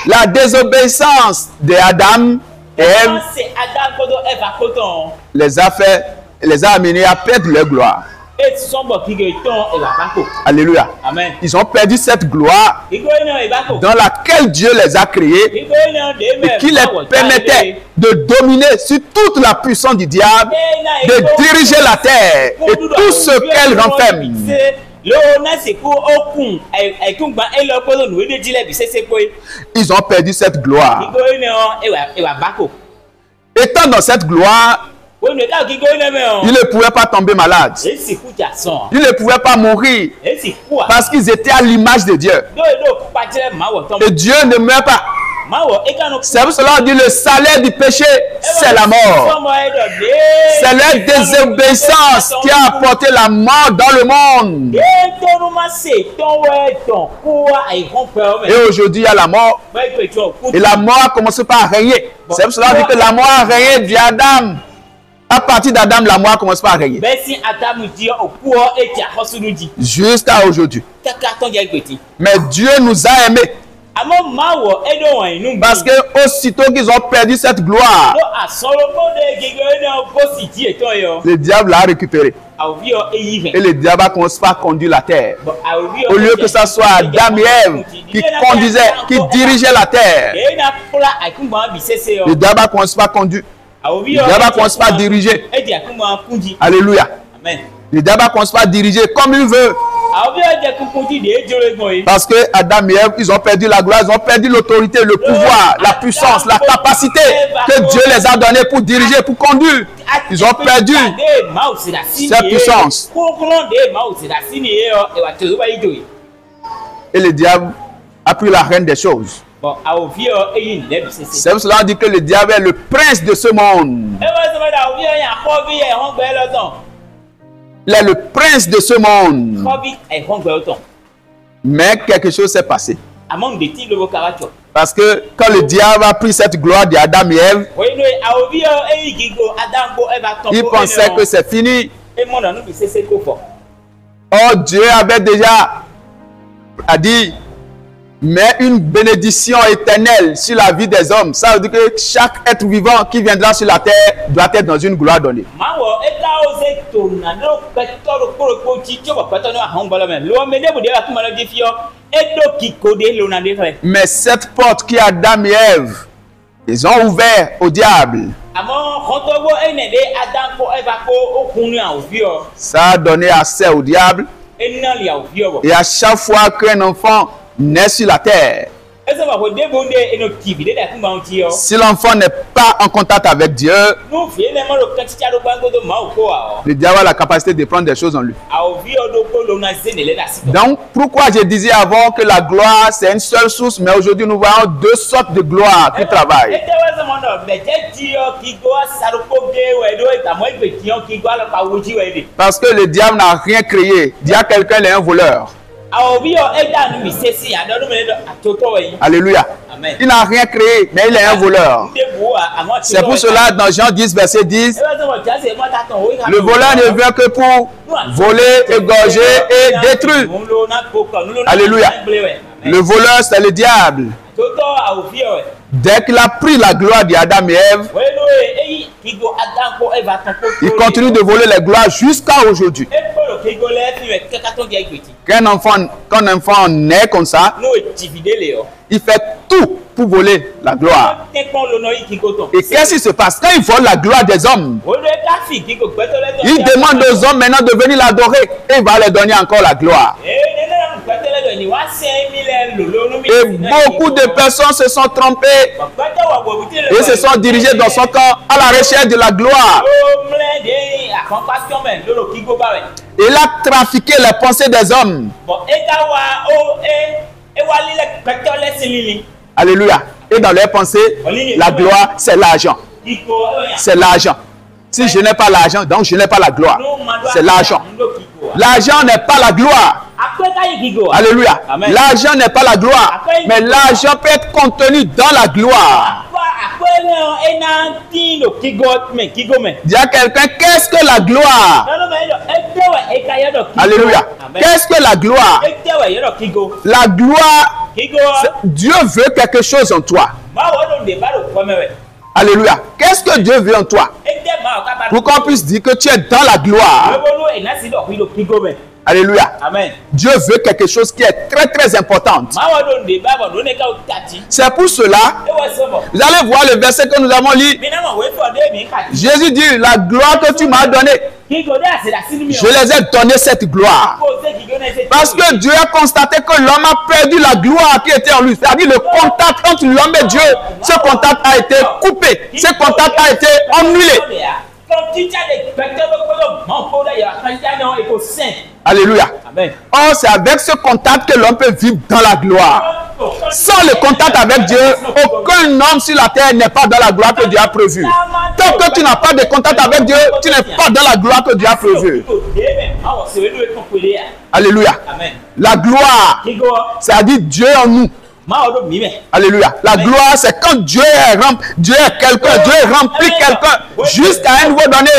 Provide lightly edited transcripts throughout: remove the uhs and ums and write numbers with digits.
La désobéissance d'Adam et Ève les a amenés à perdre leur gloire. Alléluia. Amen. Ils ont perdu cette gloire dans laquelle Dieu les a créés et qui les permettait de dominer sur toute la puissance du diable, de diriger la terre et tout ce qu'elle renferme. Ils ont perdu cette gloire. Étant dans cette gloire, il ne pouvait pas tomber malade. Il ne pouvait pas mourir parce qu'ils étaient à l'image de Dieu. Et Dieu ne meurt pas. C'est pour cela qu'on dit le salaire du péché, c'est la mort. C'est leur désobéissance qui a apporté la mort dans le monde. Et aujourd'hui, il y a la mort. Et la mort a commencé par régner. C'est pour cela qu'on dit que la mort a régné d'Adam. À partir d'Adam, la mort commence par régner. Jusqu'à aujourd'hui. Mais Dieu nous a aimés. Parce que aussitôt qu'ils ont perdu cette gloire, le diable l'a récupéré. Et le diable a commencé par conduire la terre. Au lieu que ce soit Adam et Ève qui conduisaient, qui dirigeaient la terre, le diable a commencé par conduire. Le diable a commencé par diriger. Alléluia. Le diable a commencé par diriger comme il veut. Parce que Adam et Ève, ils ont perdu la gloire, ils ont perdu l'autorité, le pouvoir, la puissance, la capacité que Dieu les a donnée pour diriger, pour conduire. Ils ont perdu cette puissance. Et le diable a pris la reine des choses. C'est pour cela qu'on dit que le diable est le prince de ce monde. Il est le prince de ce monde. Mais quelque chose s'est passé. Parce que quand le diable a pris cette gloire d'Adam et Ève, il pensait que c'est fini. Or, Dieu avait déjà dit, mais une bénédiction éternelle sur la vie des hommes. Ça veut dire que chaque être vivant qui viendra sur la terre doit être dans une gloire donnée. Mais cette porte qui Adam et Ève, ils ont ouvert au diable. Ça a donné accès au diable. Et à chaque fois qu'un enfant naît sur la terre, si l'enfant n'est pas en contact avec Dieu, le diable a la capacité de prendre des choses en lui. Donc, pourquoi je disais avant que la gloire c'est une seule source, mais aujourd'hui nous voyons deux sortes de gloire qui travaillent. Parce que le diable n'a rien créé. Il y a quelqu'un, il est un voleur. Alléluia. Amen. Il n'a rien créé, mais il est un voleur. C'est pour cela, dans Jean 10, verset 10, le voleur ne vient que pour voler, égorger et détruire. Alléluia. Le voleur, c'est le diable. Dès qu'il a pris la gloire d'Adam et Ève, il continue de voler les gloires jusqu'à aujourd'hui. Quand un enfant naît comme ça, il fait tout pour voler la gloire. Et qu'est-ce qui se passe quand il vole la gloire des hommes? Il demande aux hommes maintenant de venir l'adorer et il va leur donner encore la gloire. Et beaucoup de personnes se sont trompées et se sont dirigées dans son camp à la recherche de la gloire. Il a trafiqué les pensées des hommes. Alléluia. Et dans leurs pensées, la gloire, c'est l'argent. C'est l'argent. Si je n'ai pas l'argent, donc je n'ai pas la gloire. C'est l'argent. L'argent n'est pas la gloire. Alléluia. L'argent n'est pas la gloire. Mais l'argent peut être contenu dans la gloire. Il y a quelqu'un, qu'est-ce que la gloire? Alléluia. Qu'est-ce que la gloire? La gloire Dieu veut quelque chose en toi. Alléluia. Qu'est-ce que Dieu veut en toi? Pour qu'on puisse dire que tu es dans la gloire. Alléluia. Amen. Dieu veut quelque chose qui est très très important. C'est pour cela, vous allez voir le verset que nous avons lu. Jésus dit, la gloire que tu m'as donnée, je les ai donné cette gloire. Parce que Dieu a constaté que l'homme a perdu la gloire qui était en lui. C'est-à-dire le contact entre l'homme et Dieu. Ce contact a été coupé. Ce contact a été annulé. Alléluia. Amen. Or, c'est avec ce contact que l'homme peut vivre dans la gloire. Sans le contact avec Dieu, aucun homme sur la terre n'est pas dans la gloire que Dieu a prévue. Tant que tu n'as pas de contact avec Dieu, tu n'es pas dans la gloire que Dieu a prévue. Alléluia. Amen. La gloire, c'est-à-dire Dieu en nous. Alléluia. La gloire, c'est quand Dieu est quelqu'un, Dieu remplit quelqu'un jusqu'à un niveau donné.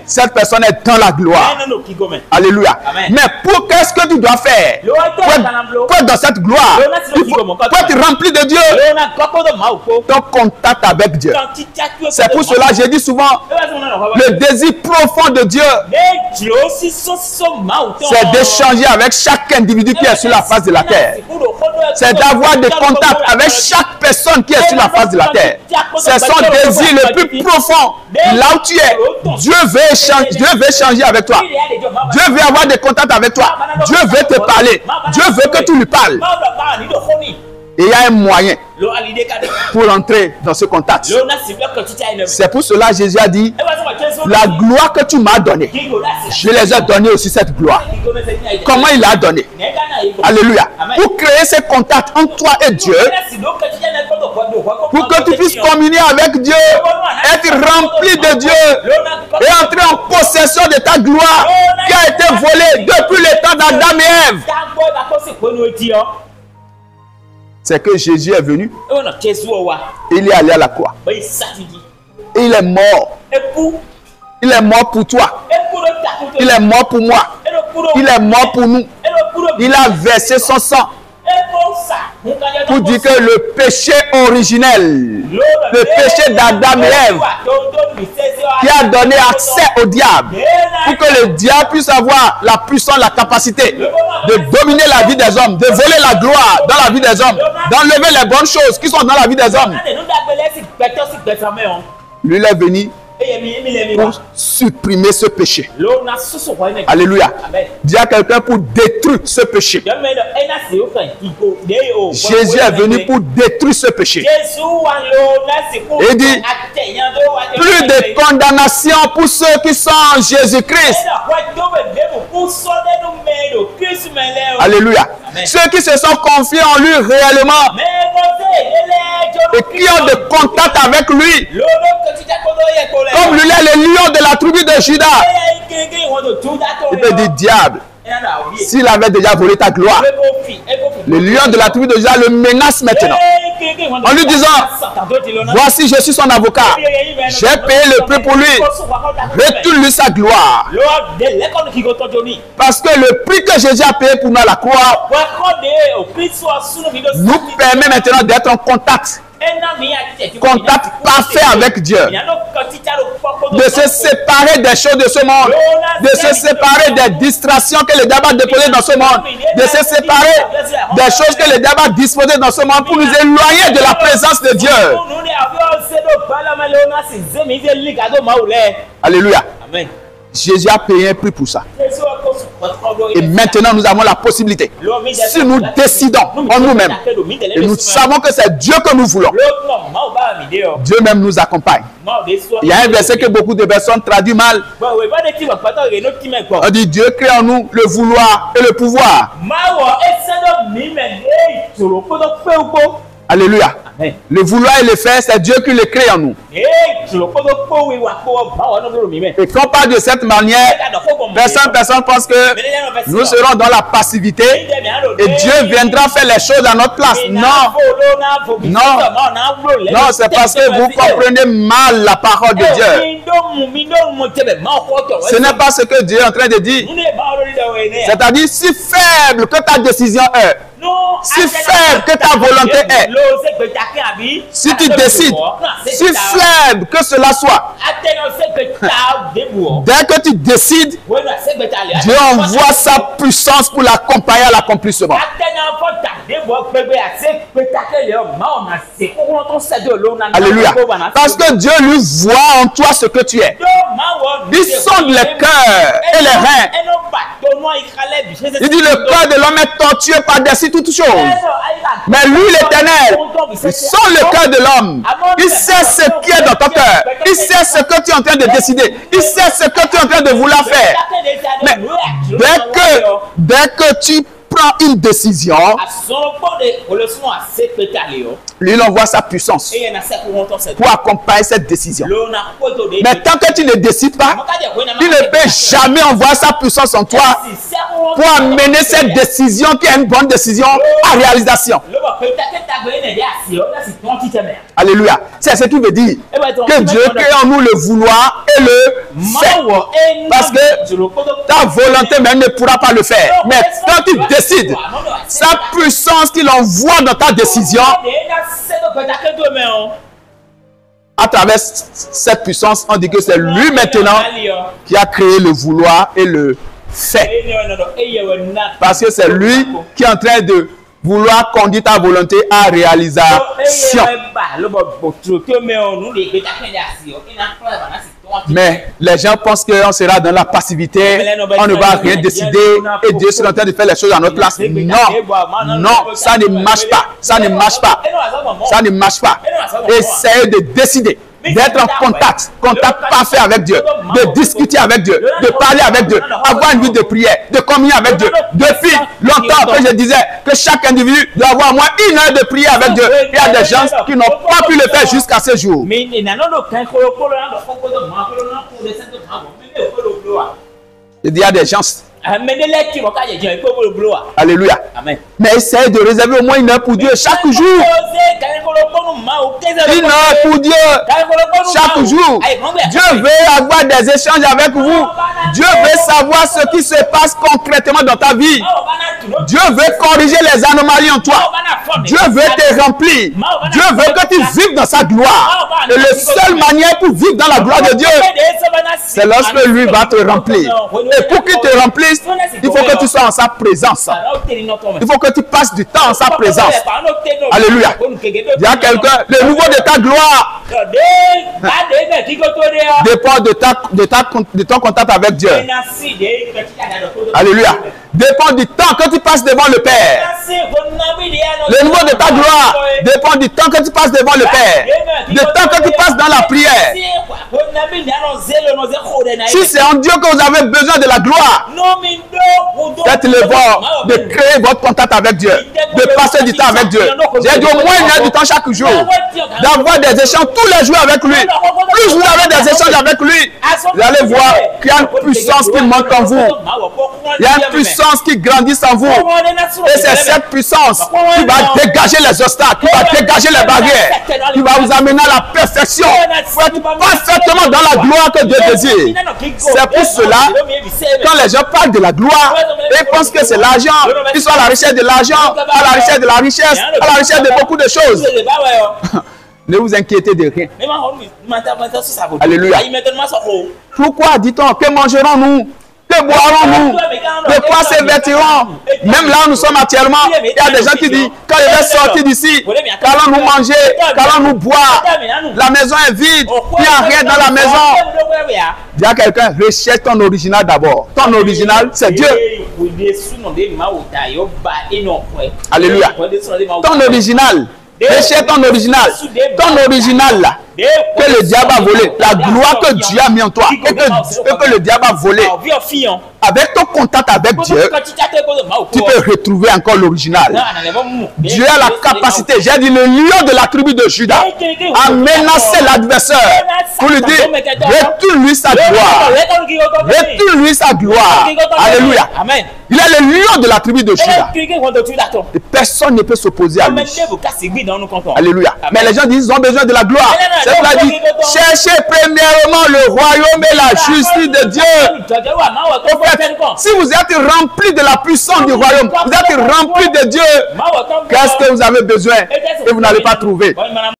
Cette personne est dans la gloire. Alléluia. Mais pour qu'est-ce que tu dois faire pour être dans cette gloire? Pour être rempli de Dieu, ton contact avec Dieu. C'est pour cela que j'ai dit souvent, le désir profond de Dieu, c'est d'échanger avec chaque individu qui est sur la face de la terre. C'est d'avoir des contacts avec chaque personne qui est sur la face de la terre. C'est son désir le plus profond. Là où tu es, Dieu veut échanger avec toi. Dieu veut avoir des contacts avec toi. Dieu veut te parler. Dieu veut que tu lui parles. Et il y a un moyen pour entrer dans ce contact. C'est pour cela que Jésus a dit, la gloire que tu m'as donnée, je les ai donné aussi cette gloire. Comment il l'a donné? Alléluia. Pour créer ce contact entre toi et Dieu, pour que tu puisses communier avec Dieu, être rempli de Dieu et entrer en possession de ta gloire qui a été volée depuis le temps d'Adam et Ève. C'est que Jésus est venu, il est allé à la croix, et il est mort. Il est mort pour toi, il est mort pour moi, il est mort pour nous, il a versé son sang pour dire que le péché originel, le péché d'Adam et Ève, qui a donné accès au diable, pour que le diable puisse avoir la puissance, la capacité de dominer la vie des hommes, de voler la gloire dans la vie des hommes, d'enlever les bonnes choses qui sont dans la vie des hommes. Lui, il est venu pour supprimer ce péché. Alléluia. Dis à quelqu'un pour détruire ce péché. Jésus est venu pour détruire ce péché. Il dit, plus de condamnation pour ceux qui sont en Jésus-Christ. Alléluia. Ceux qui se sont confiés en lui réellement et qui ont de contact avec lui. Comme lui est le lion de la tribu de Juda. Il peut dire, diable, s'il avait déjà volé ta gloire, le lion de la tribu de Juda le menace maintenant. En lui disant, voici je suis son avocat, j'ai payé le prix pour lui, retourne-lui sa gloire. Parce que le prix que Jésus a payé pour nous à la croix nous permet maintenant d'être en contact parfait avec Dieu, de se séparer des choses de ce monde, de se séparer des distractions que le diable a déposées dans ce monde, de se séparer des choses que le diable a disposées dans ce monde pour nous éloigner de la présence de Dieu. Alléluia. Amen. Jésus a payé un prix pour ça. Et maintenant, nous avons la possibilité. Si nous décidons en nous-mêmes, et nous savons que c'est Dieu que nous voulons, Dieu même nous accompagne. Il y a un verset que beaucoup de personnes traduisent mal. On dit Dieu crée en nous le vouloir et le pouvoir. Alléluia. Amen. Le vouloir et le faire, c'est Dieu qui le crée en nous. Et quand on parle de cette manière, personne pense que nous serons dans la passivité et Dieu viendra faire les choses à notre place. Non. Non, c'est parce que vous comprenez mal la parole de Dieu. Ce n'est pas ce que Dieu est en train de dire. C'est-à-dire, si faible que ta décision est, si faible que ta volonté est, si tu décides, si faible que cela soit, dès que tu décides, Dieu envoie sa puissance pour l'accompagner à l'accomplissement. Alléluia. Parce que Dieu lui voit en toi ce que tu es. Il sonde les cœurs et les reins. Il dit le cœur de l'homme est tortueux par-dessus toutes choses. Mais lui, l'Éternel, il sonde le cœur de l'homme. Il sait ce qui est dans ton cœur. Il sait ce que tu es en train de décider. Il sait ce que tu es en train de vouloir faire. Mais dès que tu prends une décision, lui, il envoie sa puissance pour accompagner cette décision. Mais tant que tu ne décides pas, il ne peut jamais envoyer sa puissance en toi pour amener cette décision qui est une bonne décision à réalisation. Alléluia. C'est ce qui veut dire que Dieu crée en nous le vouloir et le faire. Parce que ta volonté même ne pourra pas le faire. Mais quand tu décides, sa puissance qu'il envoie dans ta décision, à travers cette puissance, on dit que c'est lui maintenant qui a créé le vouloir et le faire. Parce que c'est lui qui est en train de vouloir conduire ta volonté à réalisation. Mais les gens pensent qu'on sera dans la passivité, on ne va rien décider et Dieu sera en train de faire les choses à notre place. Non, non, ça ne marche pas. Ça ne marche pas. Ça ne marche pas. Essayez de décider, d'être en contact parfait avec Dieu, de discuter avec Dieu, de parler avec Dieu, avoir une vie de prière, de communier avec Dieu. Depuis longtemps que je disais que chaque individu doit avoir au moins 1 heure de prière avec Dieu. Il y a des gens qui n'ont pas pu le faire jusqu'à ce jour. Il y a des gens. Alléluia. Amen. Mais essaye de réserver au moins 1 heure pour Dieu chaque jour. 1 heure pour Dieu chaque jour. Dieu veut avoir des échanges avec vous. Dieu veut savoir ce qui se passe concrètement dans ta vie. Dieu veut corriger les anomalies en toi. Dieu veut te remplir. Dieu veut que tu vives dans sa gloire. Et la seule manière pour vivre dans la gloire de Dieu, c'est lorsque lui va te remplir. Et pour qu'il te remplisse, il faut que tu sois en sa présence. Il faut que tu passes du temps en sa présence. Alléluia. Il y a quelqu'un, le niveau de ta gloire dépend de ton contact avec Dieu. Alléluia. Dépend du temps que tu passes devant le Père. Le niveau de ta gloire dépend du temps que tu passes devant le Père. Du temps que tu passes dans la prière. Si c'est en Dieu que vous avez besoin de la gloire, faites l'effort de créer votre contact avec Dieu, de passer du temps avec Dieu. J'ai dit au moins 1 heure du temps chaque jour, d'avoir des échanges tous les jours avec lui. Plus vous avez des échanges avec lui, vous allez voir qu'il y a une puissance qui monte en vous. Il y a une puissance qui grandit en vous. Et c'est cette puissance qui va dégager les obstacles, qui va dégager les barrières, qui va vous amener à la perfection. Vous êtes parfaitement dans la gloire que Dieu désire. C'est pour cela, quand les gens parlent de la gloire, ils pensent que c'est l'argent. Ils sont à la recherche de l'argent, à la recherche de la richesse, à la recherche de beaucoup de choses. Ne vous inquiétez de rien. Alléluia. Pourquoi dit-on que mangerons-nous? Que boirons-nous? De quoi se vêtirons? Même là où nous sommes actuellement, il y a des gens qui disent, quand je vais sortir d'ici, qu'allons-nous manger? Qu'allons-nous boire? La maison est vide, il n'y a rien dans la maison. Il y a quelqu'un, recherche ton original d'abord. Ton original, c'est Dieu. Alléluia. Ton original. Recherche ton original. Ton original là. Que le diable a volé. La gloire que Dieu a mis en toi. Et que le diable a volé. Avec ton contact avec Dieu, tu peux retrouver encore l'original. Dieu a la capacité, j'ai dit le lion de la tribu de Juda, a menacé l'adversaire pour lui dire, retourne-lui sa gloire. Retourne-lui sa gloire. Alléluia. Il est le lion de la tribu de Juda. Et personne ne peut s'opposer à lui. Alléluia. Mais les gens disent qu'ils ont besoin de la gloire. C'est pour ça dit, cherchez premièrement le royaume et la justice de Dieu. En fait, si vous êtes rempli de la puissance du royaume, vous êtes rempli de Dieu, qu'est-ce que vous avez besoin et vous n'allez pas trouver?